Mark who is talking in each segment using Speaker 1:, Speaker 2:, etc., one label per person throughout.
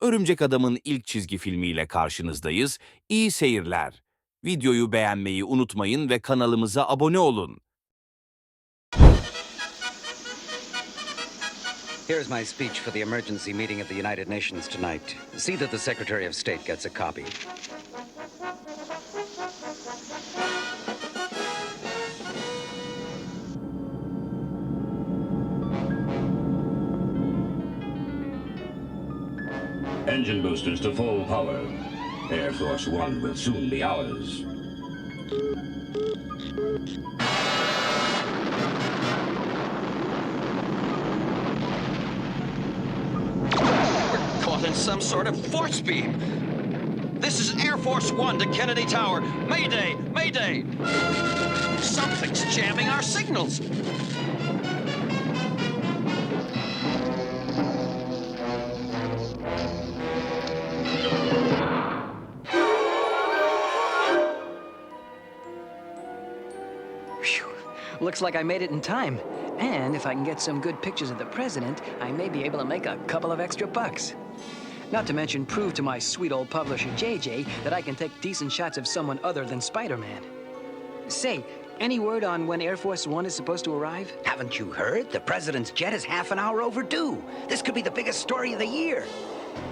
Speaker 1: Örümcek Adam'ın ilk çizgi filmiyle karşınızdayız. İyi seyirler. Videoyu beğenmeyi unutmayın ve kanalımıza abone olun.
Speaker 2: Here's my speech for the emergency meeting of the United Nations tonight. See that the Secretary of State gets a copy.
Speaker 3: Engine boosters to full power. Air Force One will soon be ours.
Speaker 4: We're caught in some sort of force beam. This is Air Force One to Kennedy Tower. Mayday! Mayday! Something's jamming our signals.
Speaker 5: Looks like I made it in time. And if I can get some good pictures of the president, I may be able to make a couple of extra bucks. Not to mention prove to my sweet old publisher, JJ, that I can take decent shots of someone other than Spider-Man. Say, any word on when Air Force One is supposed to arrive?
Speaker 2: Haven't you heard? The president's jet is half an hour overdue. This could be the biggest story of the year.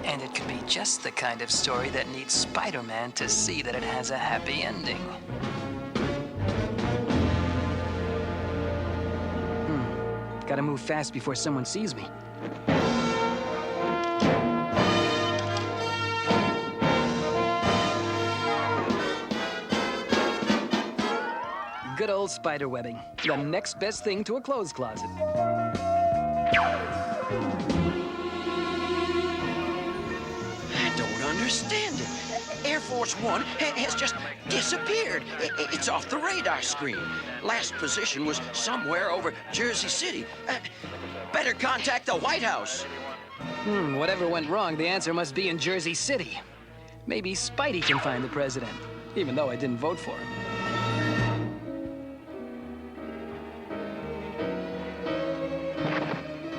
Speaker 5: And it could be just the kind of story that needs Spider-Man to see that it has a happy ending. Gotta move fast before someone sees me. Good old spider webbing. The next best thing to a clothes closet.
Speaker 4: I don't understand it. Air Force One has just disappeared. It's off the radar screen. Last position was somewhere over Jersey City. Better contact the White House.
Speaker 5: Whatever went wrong, the answer must be in Jersey City. Maybe Spidey can find the president, even though I didn't vote for him.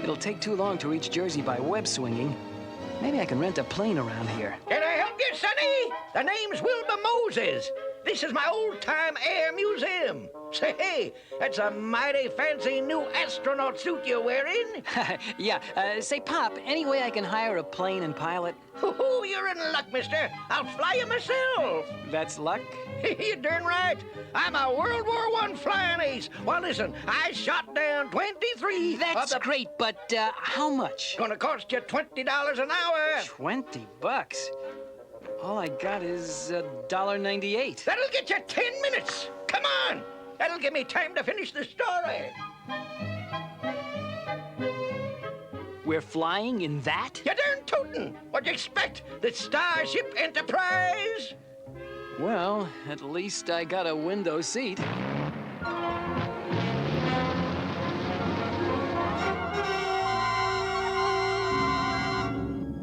Speaker 5: It'll take too long to reach Jersey by web swinging. Maybe I can rent a plane around here.
Speaker 6: Can I help you, Sonny? The name's Wilbur Moses. This is my old-time air museum. Say, hey, that's a mighty fancy new astronaut suit you're wearing.
Speaker 5: Yeah, say, Pop, any way I can hire a plane and pilot?
Speaker 6: Oh, you're in luck, mister. I'll fly you myself.
Speaker 5: That's luck?
Speaker 6: You're darn right. I'm a World War I flying ace. Well, listen, I shot down 23
Speaker 5: That's
Speaker 6: of the...
Speaker 5: great, but how much?
Speaker 6: Gonna cost you $20 an hour.
Speaker 5: 20 bucks? All I got is $1.98.
Speaker 6: That'll get you 10 minutes. Come on. That'll give me time to finish the story.
Speaker 5: We're flying in that?
Speaker 6: You darn tootin'. What'd you expect? The Starship Enterprise?
Speaker 5: Well, at least I got a window seat.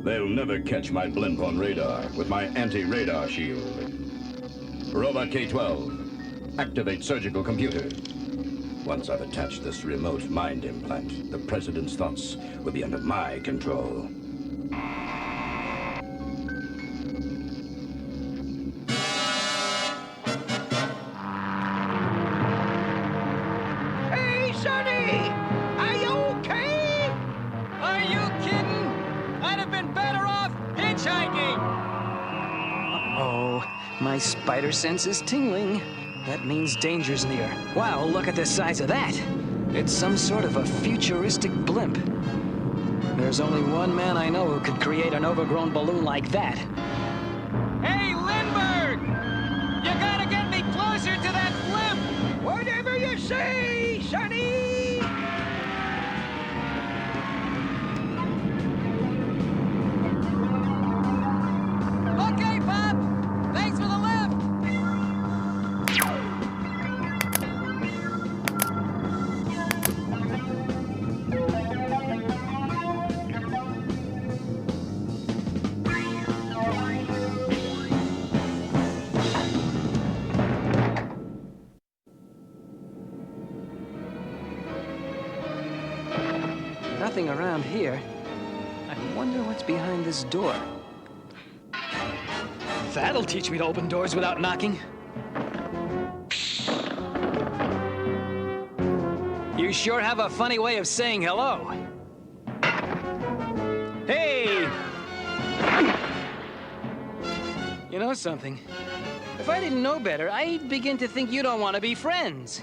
Speaker 3: They'll never catch my blimp on radar with my anti-radar shield. Robot K-12, activate surgical computer. Once I've attached this remote mind implant, the president's thoughts will be under my control.
Speaker 6: Hey, Sonny! Are you okay?
Speaker 5: Are you kidding? I'd have been better off hitchhiking! Uh-oh, my spider sense is tingling. That means danger's near. Wow, look at the size of that. It's some sort of a futuristic blimp. There's only one man I know who could create an overgrown balloon like that. Hey, Lindbergh! You gotta get me closer to that blimp!
Speaker 6: Whatever you say, Sonny!
Speaker 5: Okay, Pop! Thanks for the lift! Nothing around here. I wonder what's behind this door. That'll teach me to open doors without knocking. You sure have a funny way of saying hello. Hey! You know something? If I didn't know better, I'd begin to think you don't want to be friends.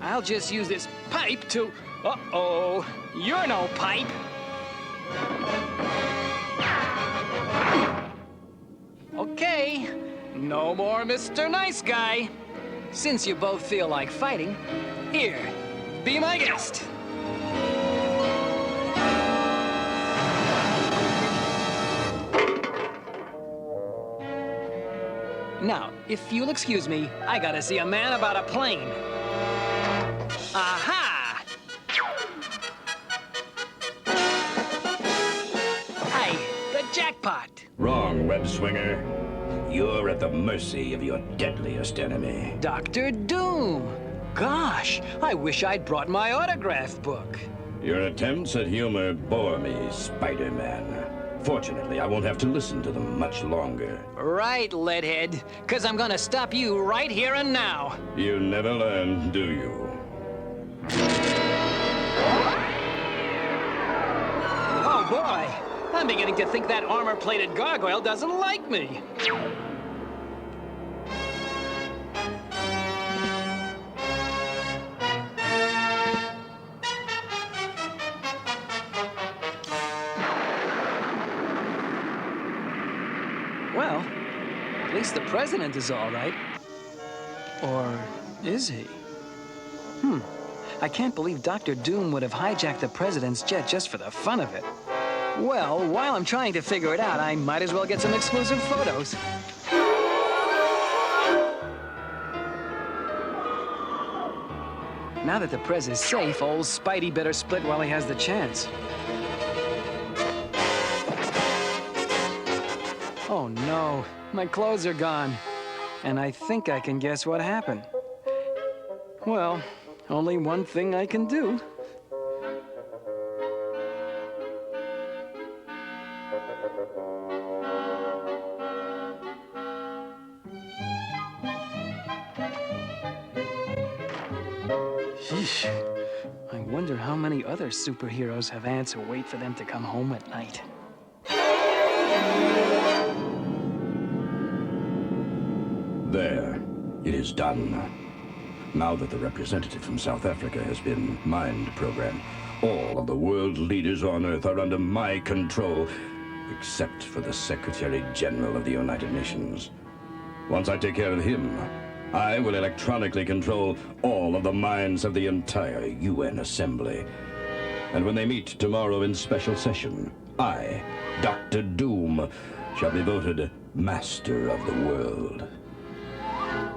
Speaker 5: I'll just use this pipe to... Uh-oh, you're no pipe. Okay, no more Mr. Nice Guy. Since you both feel like fighting, here, be my guest. Now, if you'll excuse me, I gotta see a man about a plane. Aha! Hey, the jackpot.
Speaker 3: Wrong, web-swinger. You're at the mercy of your deadliest enemy.
Speaker 5: Dr. Doom. Gosh, I wish I'd brought my autograph book.
Speaker 3: Your attempts at humor bore me, Spider-Man. Fortunately, I won't have to listen to them much longer.
Speaker 5: Right, Leadhead, 'cause I'm gonna stop you right here and now.
Speaker 3: You never learn, do you?
Speaker 5: Oh, boy. I'm beginning to think that armor-plated gargoyle doesn't like me. Well, at least the president is all right. Or is he? I can't believe Dr. Doom would have hijacked the president's jet just for the fun of it. Well, while I'm trying to figure it out, I might as well get some exclusive photos. Now that the Prez is safe, old Spidey better split while he has the chance. Oh no, my clothes are gone. And I think I can guess what happened. Well, only one thing I can do. Sheesh. I wonder how many other superheroes have ants who wait for them to come home at night.
Speaker 3: There. It is done. Now that the representative from South Africa has been mind-programmed, all of the world leaders on Earth are under my control, except for the Secretary General of the United Nations. Once I take care of him, I will electronically control all of the minds of the entire UN Assembly. And when they meet tomorrow in special session, I, Dr. Doom, shall be voted Master of the World.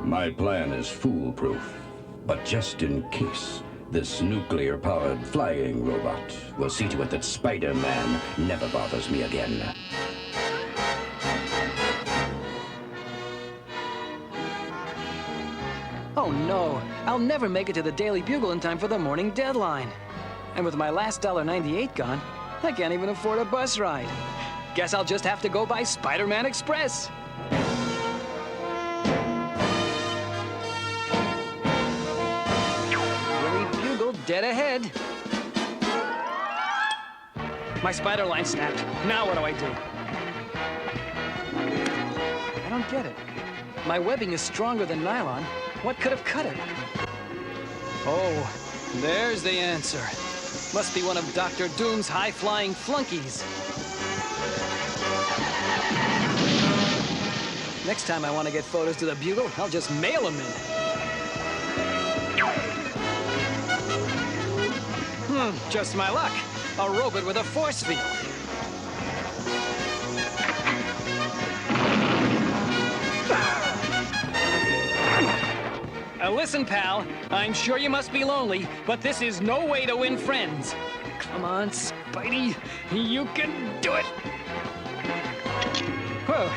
Speaker 3: My plan is foolproof, but just in case, this nuclear-powered flying robot will see to it that Spider-Man never bothers me again.
Speaker 5: Oh no, I'll never make it to the Daily Bugle in time for the morning deadline. And with my last $1.98 gone, I can't even afford a bus ride. Guess I'll just have to go by Spider-Man Express. Daily Bugle dead ahead. My spider line snapped. Now what do I do? I don't get it. My webbing is stronger than nylon. What could have cut it? Oh, there's the answer. Must be one of Dr. Doom's high-flying flunkies. Next time I want to get photos to the Bugle, I'll just mail them in. Just my luck. A robot with a force field. Listen, pal, I'm sure you must be lonely, but this is no way to win friends. Come on, Spidey, you can do it. Whew,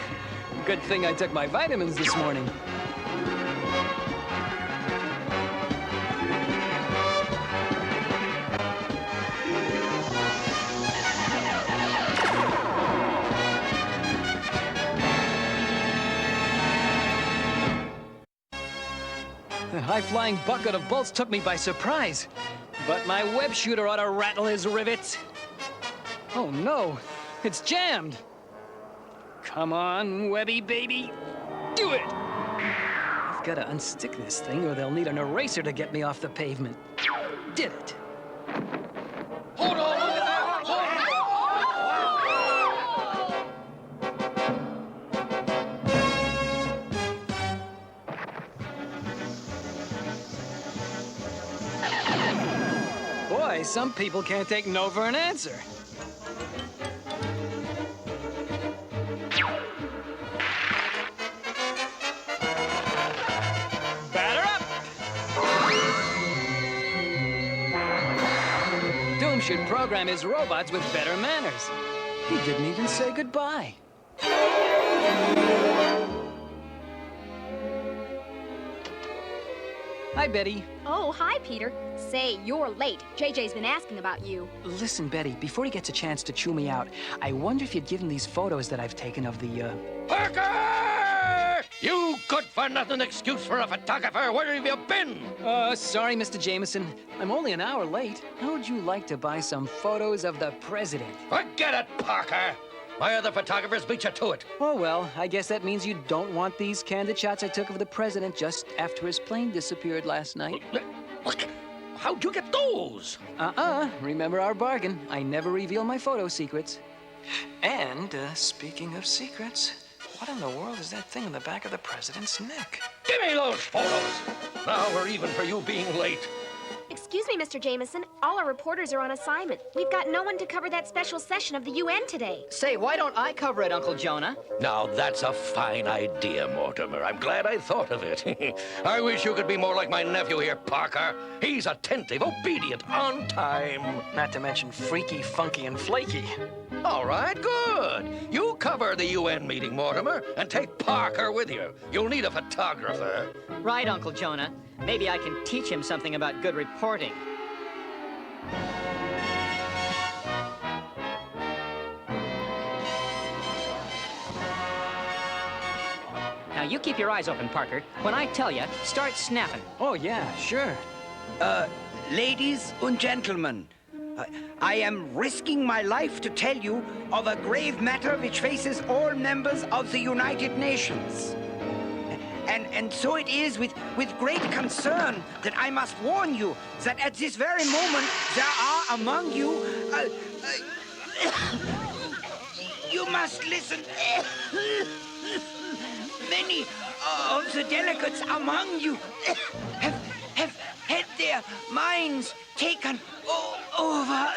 Speaker 5: good thing I took my vitamins this morning. The high-flying bucket of bolts took me by surprise. But my web shooter ought to rattle his rivets. Oh no, it's jammed. Come on, Webby baby. Do it! I've got to unstick this thing or they'll need an eraser to get me off the pavement. Did it.
Speaker 6: Hold on!
Speaker 5: Boy, some people can't take no for an answer. Batter up! Doom should program his robots with better manners. He didn't even say goodbye. Hi, Betty.
Speaker 7: Oh, hi, Peter. Say, you're late. JJ's been asking about you.
Speaker 5: Listen, Betty, before he gets a chance to chew me out, I wonder if you'd give him these photos that I've taken of the,
Speaker 6: Parker! You good-for-nothing excuse for a photographer. Where have you been?
Speaker 5: Sorry, Mr. Jameson. I'm only an hour late. How would you like to buy some photos of the president?
Speaker 6: Forget it, Parker. My other photographers beat you to it.
Speaker 5: Oh, well, I guess that means you don't want these candid shots I took of the president just after his plane disappeared last night.
Speaker 6: Look, how'd you get those?
Speaker 5: Remember our bargain. I never reveal my photo secrets. And, speaking of secrets, what in the world is that thing in the back of the president's neck?
Speaker 6: Give me those photos. Now we're even for you being late.
Speaker 7: Excuse me, Mr. Jameson. All our reporters are on assignment. We've got no one to cover that special session of the UN today.
Speaker 8: Say, why don't I cover it, Uncle Jonah?
Speaker 6: Now, that's a fine idea, Mortimer. I'm glad I thought of it. I wish you could be more like my nephew here, Parker. He's attentive, obedient, on time.
Speaker 5: Not to mention freaky, funky, and flaky.
Speaker 6: All right, good. You cover the UN meeting, Mortimer, and take Parker with you. You'll need a photographer.
Speaker 8: Right, Uncle Jonah. Maybe I can teach him something about good reporting. Now, you keep your eyes open, Parker. When I tell you, start snapping.
Speaker 5: Oh, yeah, sure.
Speaker 9: Ladies and gentlemen, I am risking my life to tell you of a grave matter which faces all members of the United Nations. And so it is with great concern that I must warn you that at this very moment there are among you... you must listen. Many of the delegates among you have had their minds taken over.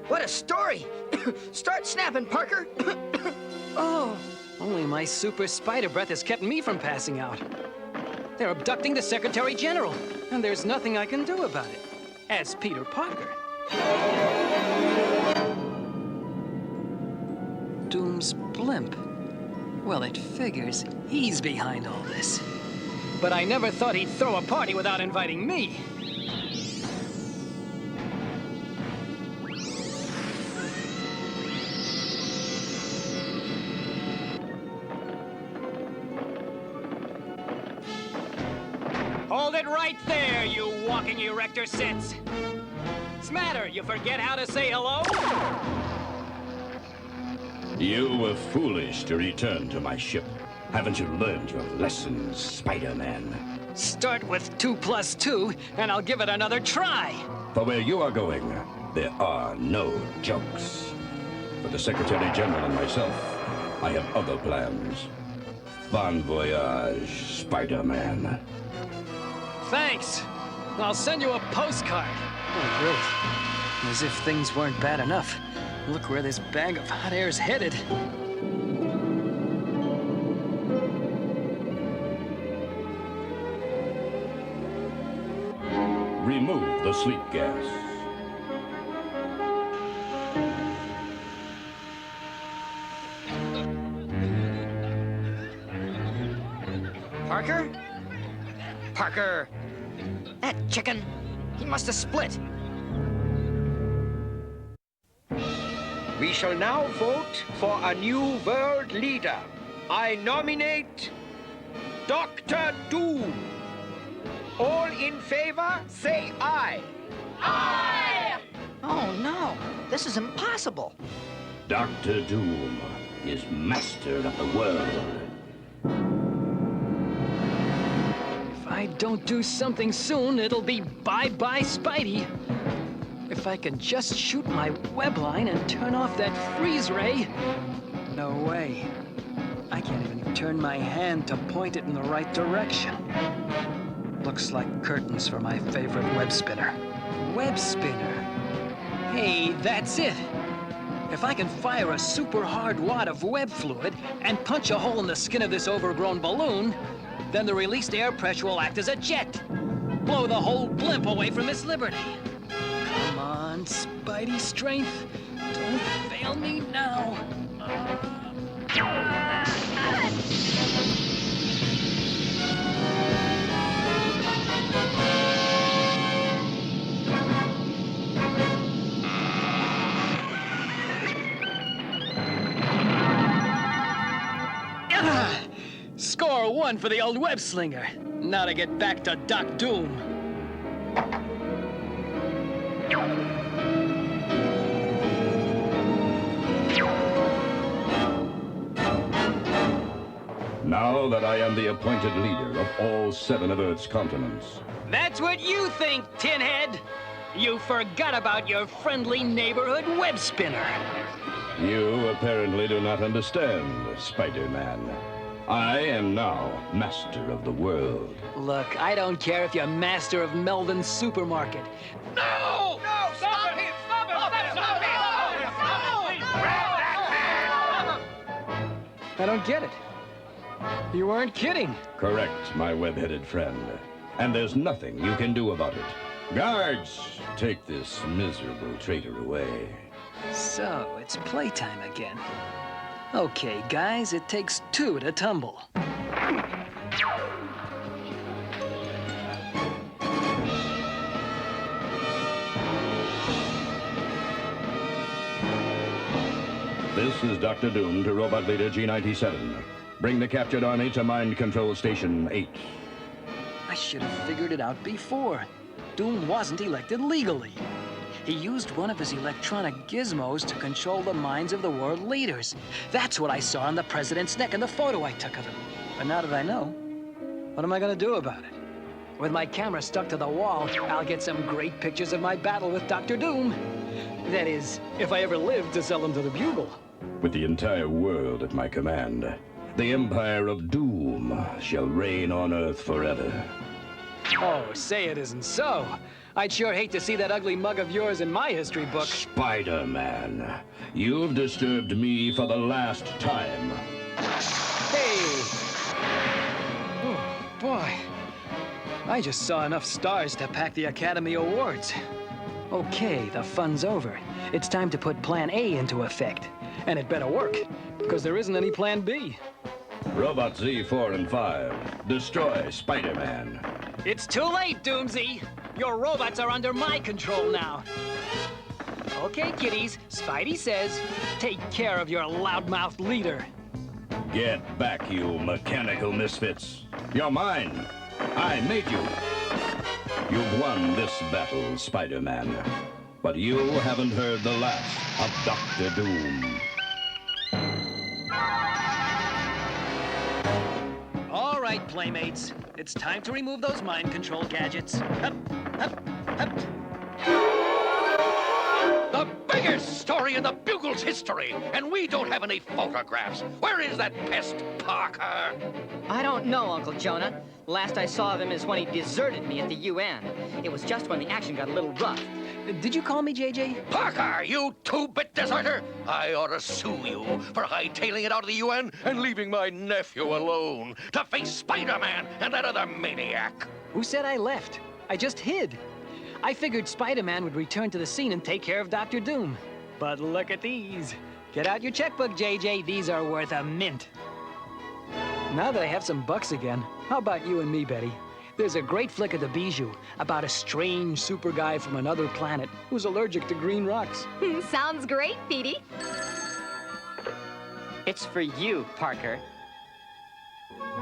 Speaker 8: What a story! Start snapping, Parker!
Speaker 5: Oh, only my super spider breath has kept me from passing out. They're abducting the Secretary General, and there's nothing I can do about it, as Peter Parker. Doom's blimp. Well, it figures he's behind all this. But I never thought he'd throw a party without inviting me. Hold it right there, you walking erector sits. Smatter, you forget how to say hello?
Speaker 3: You were foolish to return to my ship. Haven't you learned your lessons, Spider-Man?
Speaker 5: Start with 2 + 2, and I'll give it another try.
Speaker 3: For where you are going, there are no jokes. For the Secretary General and myself, I have other plans. Bon voyage, Spider-Man.
Speaker 5: Thanks. I'll send you a postcard. Oh, great. As if things weren't bad enough. Look where this bag of hot air's headed.
Speaker 3: Remove the sleep gas.
Speaker 8: Parker? Parker! That chicken, he must have split.
Speaker 9: We shall now vote for a new world leader. I nominate Dr. Doom. All in favor, say aye.
Speaker 6: Oh, no. This is impossible.
Speaker 3: Dr. Doom is master of the world.
Speaker 5: If I don't do something soon, it'll be bye-bye Spidey. If I can just shoot my web line and turn off that freeze ray. No way. I can't even turn my hand to point it in the right direction. Looks like curtains for my favorite web spinner. Web spinner? Hey, that's it. If I can fire a super hard wad of web fluid and punch a hole in the skin of this overgrown balloon, then the released air pressure will act as a jet. Blow the whole blimp away from its liberty. Come on, Spidey strength. Don't fail me now. Score one for the old web slinger. Now to get back to Doc Doom.
Speaker 3: Now that I am the appointed leader of all 7 of Earth's continents.
Speaker 5: That's what you think, Tinhead. You forgot about your friendly neighborhood web spinner.
Speaker 3: You apparently do not understand, Spider-Man. I am now master of the world.
Speaker 5: Look, I don't care if you're master of Meldon's supermarket.
Speaker 6: No! No! Stop him! Stop him! Stop him! Grab that man!
Speaker 5: I don't get it. You weren't kidding.
Speaker 3: Correct, my web-headed friend. And there's nothing you can do about it. Guards, take this miserable traitor away.
Speaker 5: So, it's playtime again. Okay, guys, it takes 2 to tumble.
Speaker 3: This is Dr. Doom to Robot Leader G97. Bring the captured army to Mind Control Station 8.
Speaker 5: I should have figured it out before. Doom wasn't elected legally. He used one of his electronic gizmos to control the minds of the world leaders. That's what I saw on the president's neck in the photo I took of him. But now that I know, what am I gonna do about it? With my camera stuck to the wall, I'll get some great pictures of my battle with Dr. Doom. That is, if I ever live to sell them to the Bugle.
Speaker 3: With the entire world at my command, the Empire of Doom shall reign on Earth forever.
Speaker 5: Oh, say it isn't so. I'd sure hate to see that ugly mug of yours in my history book.
Speaker 3: Spider-Man, you've disturbed me for the last time.
Speaker 5: Hey! Oh, boy. I just saw enough stars to pack the Academy Awards. Okay, the fun's over. It's time to put Plan A into effect. And it better work, because there isn't any Plan B.
Speaker 3: Robot Z4 and 5, destroy Spider-Man.
Speaker 5: It's too late, Doomsy. Your robots are under my control now. Okay, kiddies, Spidey says, take care of your loudmouth leader.
Speaker 3: Get back, you mechanical misfits. You're mine. I made you. You've won this battle, Spider-Man. But you haven't heard the last of Dr. Doom.
Speaker 5: All right, playmates. It's time to remove those mind control gadgets. Hup, hup, hup.
Speaker 6: The biggest story in the Bugle's history, and we don't have any photographs. Where is that pest, Parker?
Speaker 8: I don't know, Uncle Jonah. Last I saw of him is when he deserted me at the UN. It was just when the action got a little rough.
Speaker 5: Did you call me, JJ?
Speaker 6: Parker, you two-bit deserter! I ought to sue you for hightailing it out of the UN and leaving my nephew alone to face Spider-Man and that other maniac.
Speaker 5: Who said I left? I just hid. I figured Spider-Man would return to the scene and take care of Dr. Doom. But look at these. Get out your checkbook, JJ. These are worth a mint. Now that I have some bucks again, how about you and me, Betty? There's a great flick of the Bijou about a strange super guy from another planet who's allergic to green rocks.
Speaker 7: Sounds great, Petey.
Speaker 8: It's for you, Parker.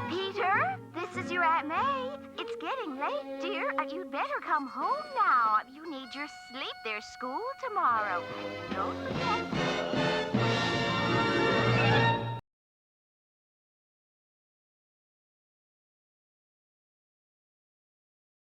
Speaker 10: Peter, this is your Aunt May. It's getting late, dear. You'd better come home now. You need your sleep. There's school tomorrow. Don't forget.